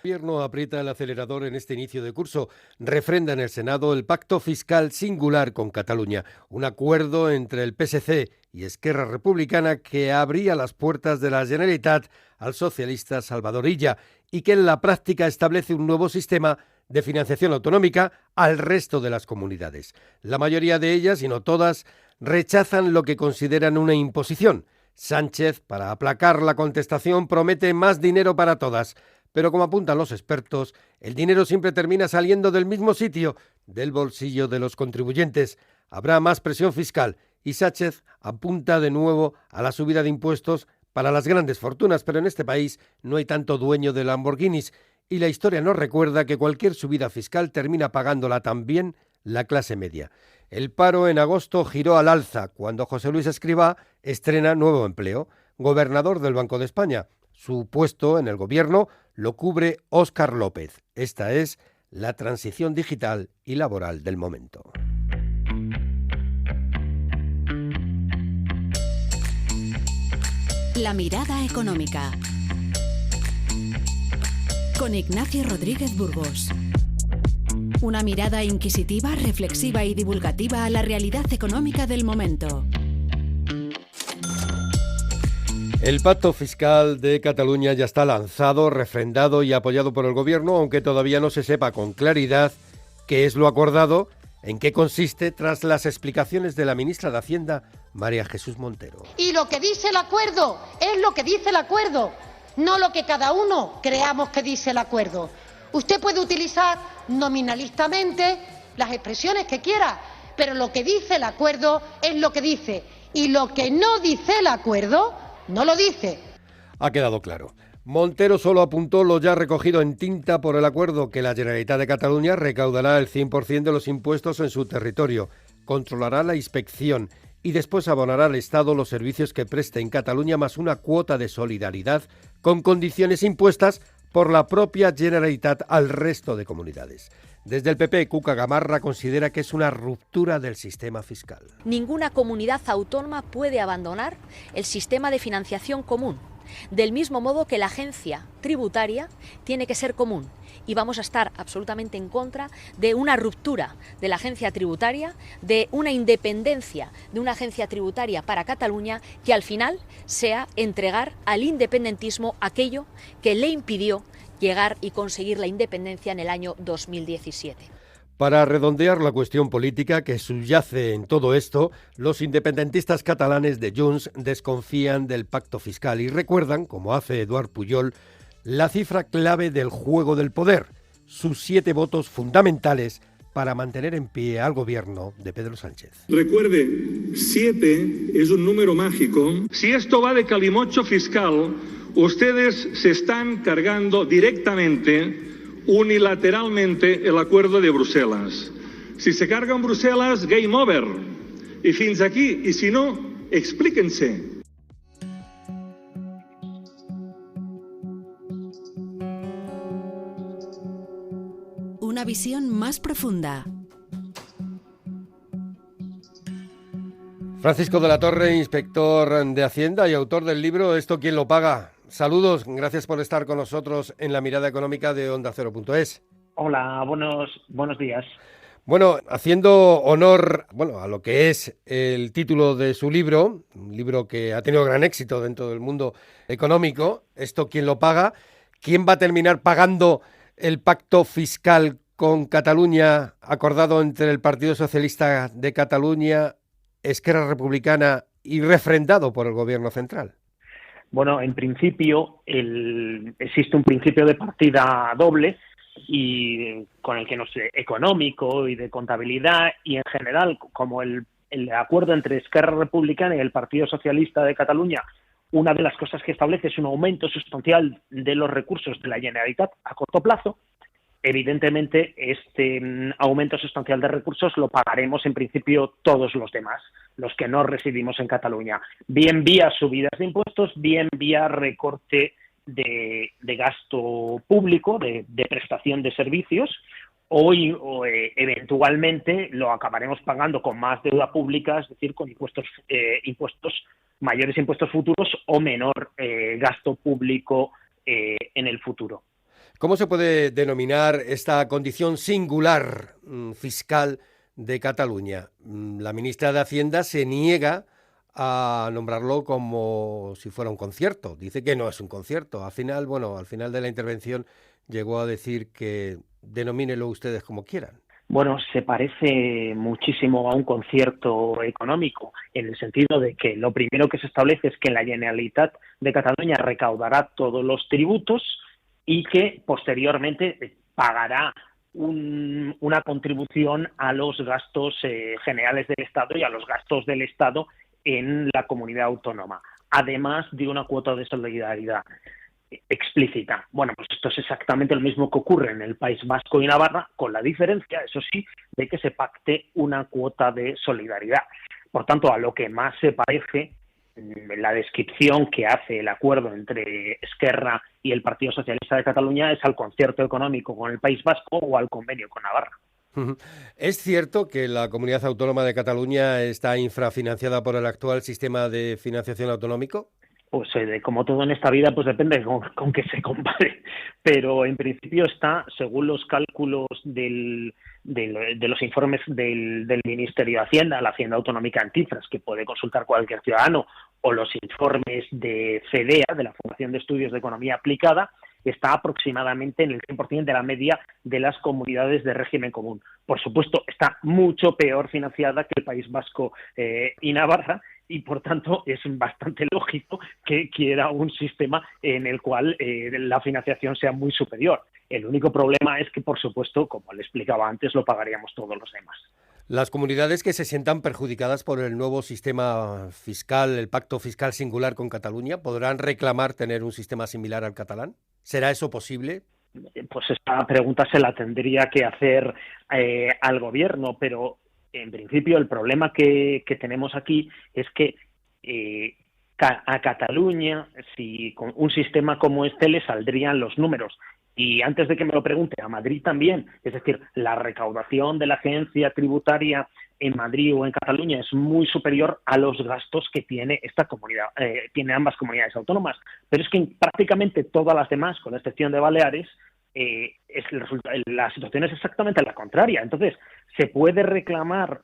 El Gobierno aprieta el acelerador en este inicio de curso. Refrenda en el Senado el pacto fiscal singular con Cataluña, un acuerdo entre el PSC y Esquerra Republicana que abría las puertas de la Generalitat al socialista Salvador Illa y que en la práctica establece un nuevo sistema de financiación autonómica al resto de las comunidades. La mayoría de ellas, y no todas, rechazan lo que consideran una imposición. Sánchez, para aplacar la contestación, promete más dinero para todas. Pero como apuntan los expertos, el dinero siempre termina saliendo del mismo sitio, del bolsillo de los contribuyentes. Habrá más presión fiscal y Sánchez apunta de nuevo a la subida de impuestos para las grandes fortunas, pero en este país no hay tanto dueño de Lamborghinis y la historia nos recuerda que cualquier subida fiscal termina pagándola también la clase media. El paro en agosto giró al alza cuando José Luis Escrivá estrena nuevo empleo, gobernador del Banco de España. Su puesto en el gobierno lo cubre Óscar López. Esta es la transición digital y laboral del momento. La mirada económica. Con Ignacio Rodríguez Burgos. Una mirada inquisitiva, reflexiva y divulgativa a la realidad económica del momento. El pacto fiscal de Cataluña ya está lanzado, refrendado y apoyado por el Gobierno, aunque todavía no se sepa con claridad qué es lo acordado, en qué consiste, tras las explicaciones de la ministra de Hacienda, María Jesús Montero. Y lo que dice el acuerdo es lo que dice el acuerdo, no lo que cada uno creamos que dice el acuerdo. Usted puede utilizar nominalistamente las expresiones que quiera, pero lo que dice el acuerdo es lo que dice, y lo que no dice el acuerdo no lo dice. Ha quedado claro. Montero solo apuntó lo ya recogido en tinta por el acuerdo, que la Generalitat de Cataluña recaudará el 100% de los impuestos en su territorio, controlará la inspección y después abonará al Estado los servicios que preste en Cataluña más una cuota de solidaridad con condiciones impuestas por la propia Generalitat al resto de comunidades. Desde el PP, Cuca Gamarra considera que es una ruptura del sistema fiscal. Ninguna comunidad autónoma puede abandonar el sistema de financiación común, del mismo modo que la agencia tributaria tiene que ser común. Y vamos a estar absolutamente en contra de una ruptura de la agencia tributaria, de una independencia de una agencia tributaria para Cataluña que al final sea entregar al independentismo aquello que le impidió llegar y conseguir la independencia en el año 2017. Para redondear la cuestión política que subyace en todo esto, los independentistas catalanes de Junts desconfían del pacto fiscal y recuerdan, como hace Eduard Pujol, la cifra clave del juego del poder, sus 7 votos fundamentales para mantener en pie al gobierno de Pedro Sánchez. Recuerde, 7 es un número mágico. Si esto va de calimocho fiscal, ustedes se están cargando directamente, unilateralmente, el acuerdo de Bruselas. Si se cargan Bruselas, game over. Y fins aquí. Y si no, explíquense. Una visión más profunda. Francisco de la Torre, inspector de Hacienda y autor del libro ¿Esto quién lo paga? Saludos, gracias por estar con nosotros en la mirada económica de Onda Cero.es. Hola, buenos días. Bueno, haciendo honor a lo que es el título de su libro, un libro que ha tenido gran éxito dentro del mundo económico, ¿Esto quién lo paga? ¿Quién va a terminar pagando el pacto fiscal con Cataluña acordado entre el Partido Socialista de Cataluña, Esquerra Republicana y refrendado por el Gobierno central? Bueno, en principio existe un principio de partida doble y con el que económico y de contabilidad y en general como el acuerdo entre Esquerra Republicana y el Partido Socialista de Cataluña, una de las cosas que establece es un aumento sustancial de los recursos de la Generalitat a corto plazo. Evidentemente, este aumento sustancial de recursos lo pagaremos en principio todos los demás, los que no residimos en Cataluña, bien vía subidas de impuestos, bien vía recorte de gasto público, de prestación de servicios, o eventualmente lo acabaremos pagando con más deuda pública, es decir, con mayores impuestos futuros o menor gasto público en el futuro. ¿Cómo se puede denominar esta condición singular fiscal de Cataluña? La ministra de Hacienda se niega a nombrarlo como si fuera un concierto. Dice que no es un concierto. Al final de la intervención llegó a decir que denomínelo ustedes como quieran. Bueno, se parece muchísimo a un concierto económico, en el sentido de que lo primero que se establece es que la Generalitat de Cataluña recaudará todos los tributos y que posteriormente pagará una contribución a los gastos generales del Estado y a los gastos del Estado en la comunidad autónoma, además de una cuota de solidaridad explícita. Bueno, pues esto es exactamente lo mismo que ocurre en el País Vasco y Navarra, con la diferencia, eso sí, de que se pacte una cuota de solidaridad. Por tanto, a lo que más se parece la descripción que hace el acuerdo entre Esquerra y el Partido Socialista de Cataluña es al concierto económico con el País Vasco o al convenio con Navarra. ¿Es cierto que la Comunidad Autónoma de Cataluña está infrafinanciada por el actual sistema de financiación autonómico? Pues como todo en esta vida, pues depende con qué se compare. Pero en principio está, según los cálculos de los informes del Ministerio de Hacienda, la Hacienda Autonómica en cifras, que puede consultar cualquier ciudadano, o los informes de FEDEA, de la Fundación de Estudios de Economía Aplicada, está aproximadamente en el 100% de la media de las comunidades de régimen común. Por supuesto, está mucho peor financiada que el País Vasco y Navarra, y por tanto es bastante lógico que quiera un sistema en el cual la financiación sea muy superior. El único problema es que, por supuesto, como le explicaba antes, lo pagaríamos todos los demás. Las comunidades que se sientan perjudicadas por el nuevo sistema fiscal, el pacto fiscal singular con Cataluña, ¿podrán reclamar tener un sistema similar al catalán? ¿Será eso posible? Pues esta pregunta se la tendría que hacer al gobierno, pero en principio el problema que tenemos aquí es que a Cataluña, si con un sistema como este le saldrían los números. Y antes de que me lo pregunte, a Madrid también, es decir, la recaudación de la agencia tributaria en Madrid o en Cataluña es muy superior a los gastos que tiene esta comunidad, tiene ambas comunidades autónomas. Pero es que en prácticamente todas las demás, con la excepción de Baleares, la situación es exactamente la contraria. Entonces, se puede reclamar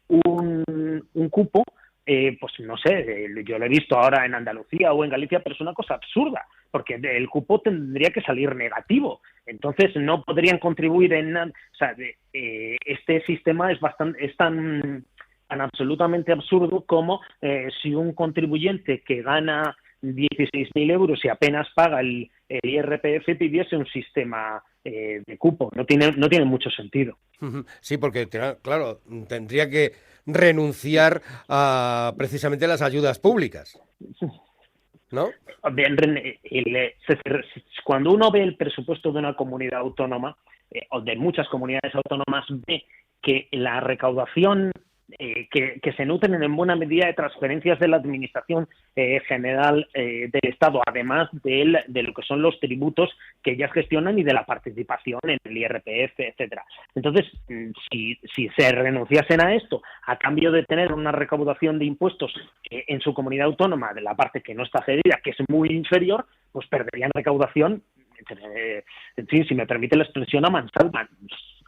un cupo, pues no sé, yo lo he visto ahora en Andalucía o en Galicia, pero es una cosa absurda, porque el cupo tendría que salir negativo. Entonces, no podrían contribuir en nada. O sea, este sistema es tan absolutamente absurdo como si un contribuyente que gana 16.000 euros y apenas paga el IRPF pidiese un sistema de cupo. No tiene mucho sentido. Sí, porque, claro, tendría que renunciar a precisamente las ayudas públicas, ¿no? Cuando uno ve el presupuesto de una comunidad autónoma, o de muchas comunidades autónomas, ve que la recaudación que se nutren en buena medida de transferencias de la Administración General del Estado, además de lo que son los tributos que ellas gestionan y de la participación en el IRPF, etcétera. Entonces, si se renunciasen a esto a cambio de tener una recaudación de impuestos en su comunidad autónoma de la parte que no está cedida, que es muy inferior, pues perderían recaudación, en fin, si me permite la expresión, a mansalva.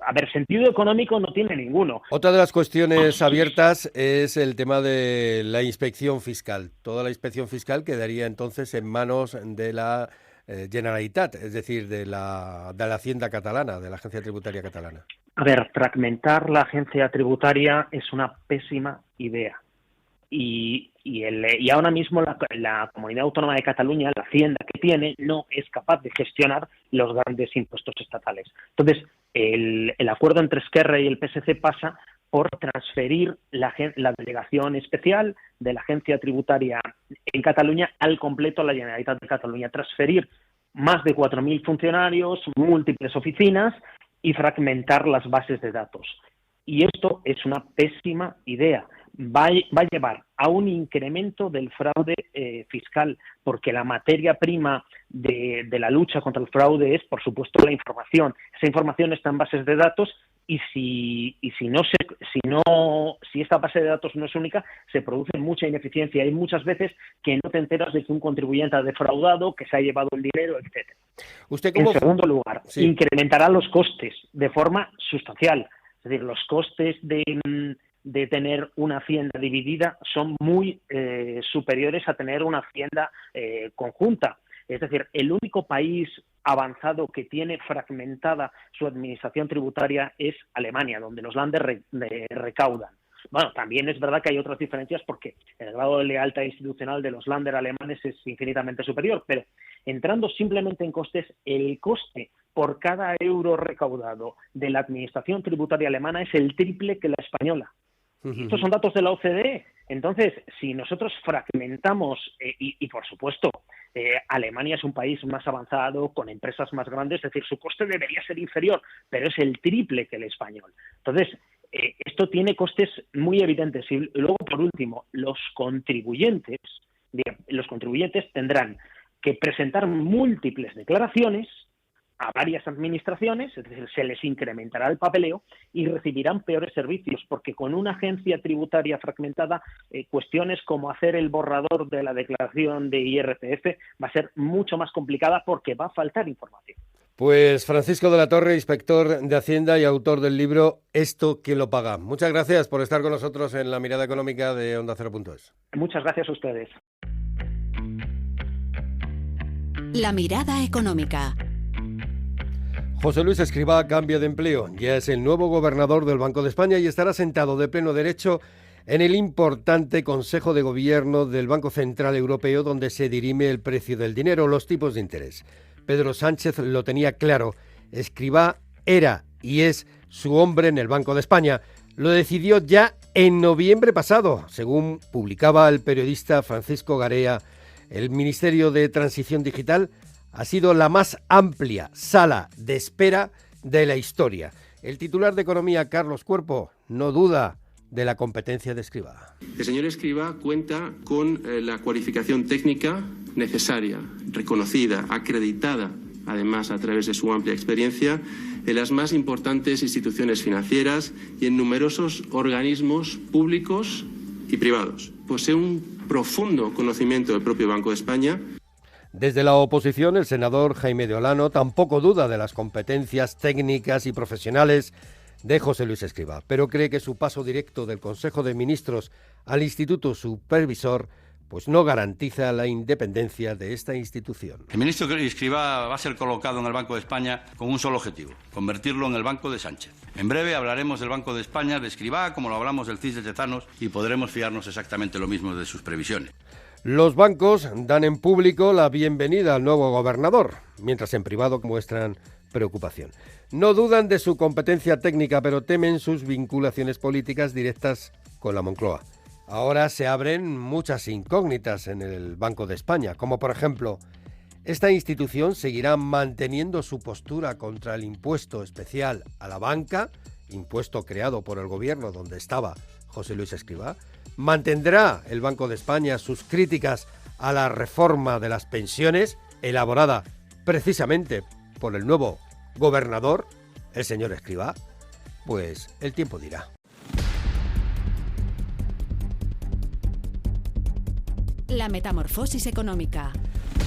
A ver, sentido económico no tiene ninguno. Otra de las cuestiones abiertas es el tema de la inspección fiscal. Toda la inspección fiscal quedaría entonces en manos de la Generalitat, es decir, de la Hacienda catalana, de la Agencia Tributaria Catalana. A ver, fragmentar la agencia tributaria es una pésima idea. Y ahora mismo la Comunidad Autónoma de Cataluña, la Hacienda que tiene, no es capaz de gestionar los grandes impuestos estatales. Entonces, el acuerdo entre Esquerra y el PSC pasa por transferir la delegación especial de la agencia tributaria en Cataluña al completo a la Generalitat de Cataluña, transferir más de 4.000 funcionarios, múltiples oficinas y fragmentar las bases de datos. Y esto es una pésima idea. Va a llevar a un incremento del fraude fiscal, porque la materia prima de la lucha contra el fraude es, por supuesto, la información. Esa información está en bases de datos si esta base de datos no es única, se produce mucha ineficiencia. Hay muchas veces que no te enteras de que un contribuyente ha defraudado, que se ha llevado el dinero, etcétera. En segundo lugar, sí, incrementará los costes de forma sustancial. Es decir, los costes de tener una hacienda dividida son muy superiores a tener una hacienda conjunta. Es decir, el único país avanzado que tiene fragmentada su administración tributaria es Alemania, donde los Länder recaudan. Bueno, también es verdad que hay otras diferencias porque el grado de lealtad institucional de los Länder alemanes es infinitamente superior, pero entrando simplemente en costes, el coste por cada euro recaudado de la administración tributaria alemana es el triple que la española. Estos son datos de la OCDE. Entonces, si nosotros fragmentamos, y por supuesto, Alemania es un país más avanzado, con empresas más grandes, es decir, su coste debería ser inferior, pero es el triple que el español. Entonces, esto tiene costes muy evidentes. Y luego, por último, los contribuyentes tendrán que presentar múltiples declaraciones a varias administraciones, es decir, se les incrementará el papeleo y recibirán peores servicios, porque con una agencia tributaria fragmentada, cuestiones como hacer el borrador de la declaración de IRPF va a ser mucho más complicada porque va a faltar información. Pues Francisco de la Torre, inspector de Hacienda y autor del libro Esto, ¿quién lo paga? Muchas gracias por estar con nosotros en la mirada económica de Onda Cero.es. Muchas gracias a ustedes. La mirada económica. José Luis Escrivá cambia de empleo. Ya es el nuevo gobernador del Banco de España y estará sentado de pleno derecho en el importante Consejo de Gobierno del Banco Central Europeo, donde se dirime el precio del dinero, los tipos de interés. Pedro Sánchez lo tenía claro. Escrivá era y es su hombre en el Banco de España. Lo decidió ya en noviembre pasado, según publicaba el periodista Francisco Garea. El Ministerio de Transición Digital ha sido la más amplia sala de espera de la historia. El titular de Economía, Carlos Cuerpo, no duda de la competencia de Escrivá. El señor Escrivá cuenta con la cualificación técnica necesaria, reconocida, acreditada, además a través de su amplia experiencia, en las más importantes instituciones financieras y en numerosos organismos públicos y privados. Posee un profundo conocimiento del propio Banco de España. Desde la oposición, el senador Jaime de Olano tampoco duda de las competencias técnicas y profesionales de José Luis Escrivá, pero cree que su paso directo del Consejo de Ministros al Instituto Supervisor pues no garantiza la independencia de esta institución. El ministro Escrivá va a ser colocado en el Banco de España con un solo objetivo: convertirlo en el Banco de Sánchez. En breve hablaremos del Banco de España de Escrivá, como lo hablamos del CIS de Tezanos, y podremos fiarnos exactamente lo mismo de sus previsiones. Los bancos dan en público la bienvenida al nuevo gobernador, mientras en privado muestran preocupación. No dudan de su competencia técnica, pero temen sus vinculaciones políticas directas con la Moncloa. Ahora se abren muchas incógnitas en el Banco de España, como por ejemplo, ¿esta institución seguirá manteniendo su postura contra el impuesto especial a la banca, impuesto creado por el gobierno donde estaba José Luis Escrivá? ¿Mantendrá el Banco de España sus críticas a la reforma de las pensiones, elaborada precisamente por el nuevo gobernador, el señor Escrivá? Pues el tiempo dirá. La metamorfosis económica.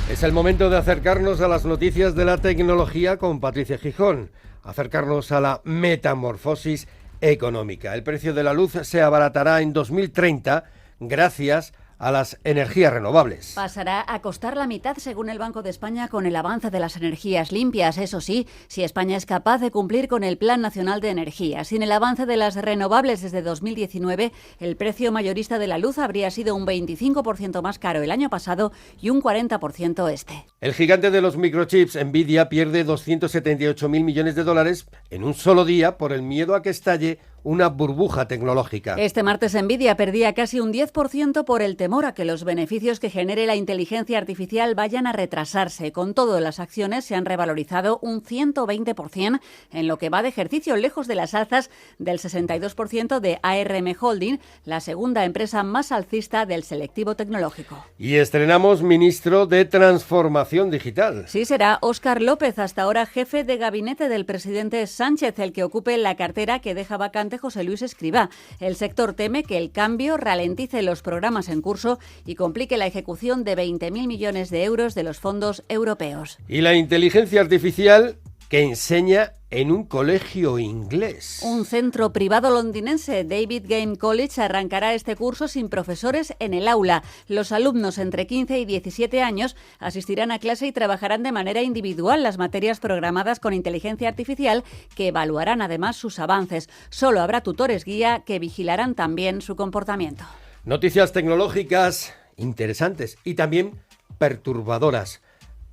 Es el momento de acercarnos a las noticias de la tecnología con Patricia Gijón. Acercarnos a la metamorfosis económica. El precio de la luz se abaratará en 2030 gracias a las energías renovables. Pasará a costar la mitad, según el Banco de España, con el avance de las energías limpias. Eso sí, si España es capaz de cumplir con el Plan Nacional de Energía. Sin el avance de las renovables desde 2019, el precio mayorista de la luz habría sido un 25% más caro el año pasado y un 40% este. El gigante de los microchips, Nvidia, pierde 278.000 millones de dólares en un solo día por el miedo a que estalle una burbuja tecnológica. Este martes Nvidia perdía casi un 10% por el temor a que los beneficios que genere la inteligencia artificial vayan a retrasarse. Con todo, las acciones se han revalorizado un 120% en lo que va de ejercicio, lejos de las alzas del 62% de ARM Holding, la segunda empresa más alcista del selectivo tecnológico. Y estrenamos ministro de Transformación Digital. Sí, será Óscar López, hasta ahora jefe de gabinete del presidente Sánchez, el que ocupe la cartera que deja vacante José Luis Escrivá. El sector teme que el cambio ralentice los programas en curso y complique la ejecución de 20.000 millones de euros de los fondos europeos. Y la inteligencia artificial que enseña en un colegio inglés. Un centro privado londinense, David Game College, arrancará este curso sin profesores en el aula. Los alumnos entre 15 y 17 años asistirán a clase y trabajarán de manera individual las materias programadas con inteligencia artificial, que evaluarán además sus avances. Solo habrá tutores guía que vigilarán también su comportamiento. Noticias tecnológicas interesantes y también perturbadoras.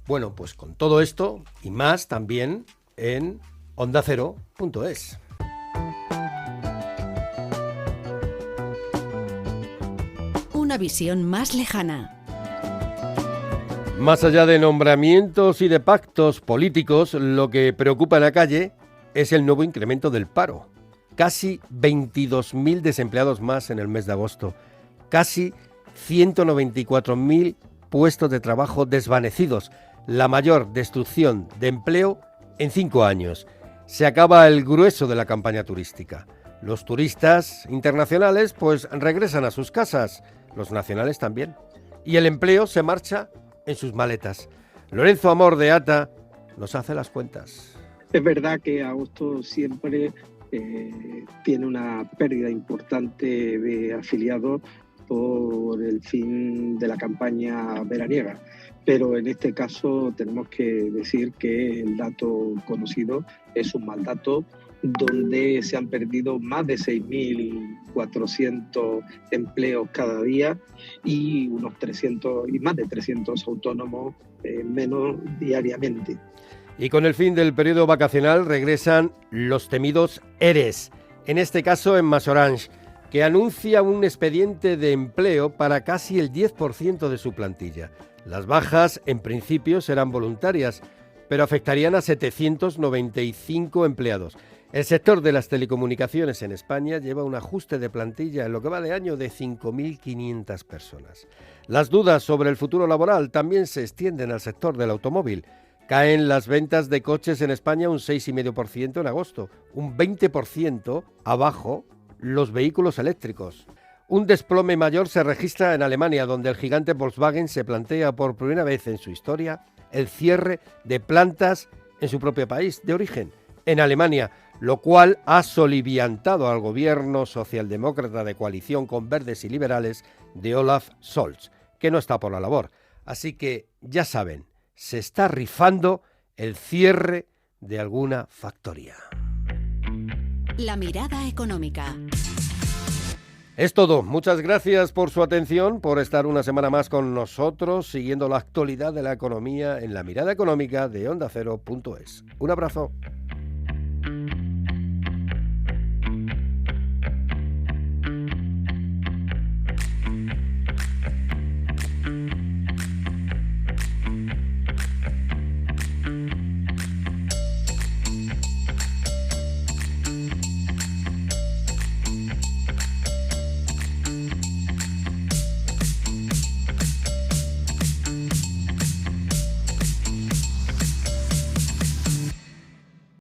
Bueno, pues con todo esto y más también en ondacero.es. Una visión más lejana. Más allá de nombramientos y de pactos políticos, lo que preocupa en la calle es el nuevo incremento del paro. Casi 22.000 desempleados más en el mes de agosto. Casi 194.000 puestos de trabajo desvanecidos. La mayor destrucción de empleo en 5 años. Se acaba el grueso de la campaña turística. Los turistas internacionales pues regresan a sus casas, los nacionales también. Y el empleo se marcha en sus maletas. Lorenzo Amor de ATA nos hace las cuentas. Es verdad que agosto siempre tiene una pérdida importante de afiliados por el fin de la campaña veraniega. Pero en este caso tenemos que decir que el dato conocido es un mal dato, donde se han perdido más de 6.400 empleos cada día y unos 300 y más de 300 autónomos menos diariamente. Y con el fin del periodo vacacional regresan los temidos ERES, en este caso en MasOrange, que anuncia un expediente de empleo para casi el 10% de su plantilla. Las bajas, en principio, serán voluntarias, pero afectarían a 795 empleados. El sector de las telecomunicaciones en España lleva un ajuste de plantilla en lo que va de año de 5.500 personas. Las dudas sobre el futuro laboral también se extienden al sector del automóvil. Caen las ventas de coches en España un 6,5% en agosto, un 20% abajo los vehículos eléctricos. Un desplome mayor se registra en Alemania, donde el gigante Volkswagen se plantea por primera vez en su historia el cierre de plantas en su propio país de origen, en Alemania, lo cual ha soliviantado al gobierno socialdemócrata de coalición con verdes y liberales de Olaf Scholz, que no está por la labor. Así que, ya saben, se está rifando el cierre de alguna factoría. La mirada económica. Es todo. Muchas gracias por su atención, por estar una semana más con nosotros, siguiendo la actualidad de la economía en la mirada económica de ondacero.es. Un abrazo.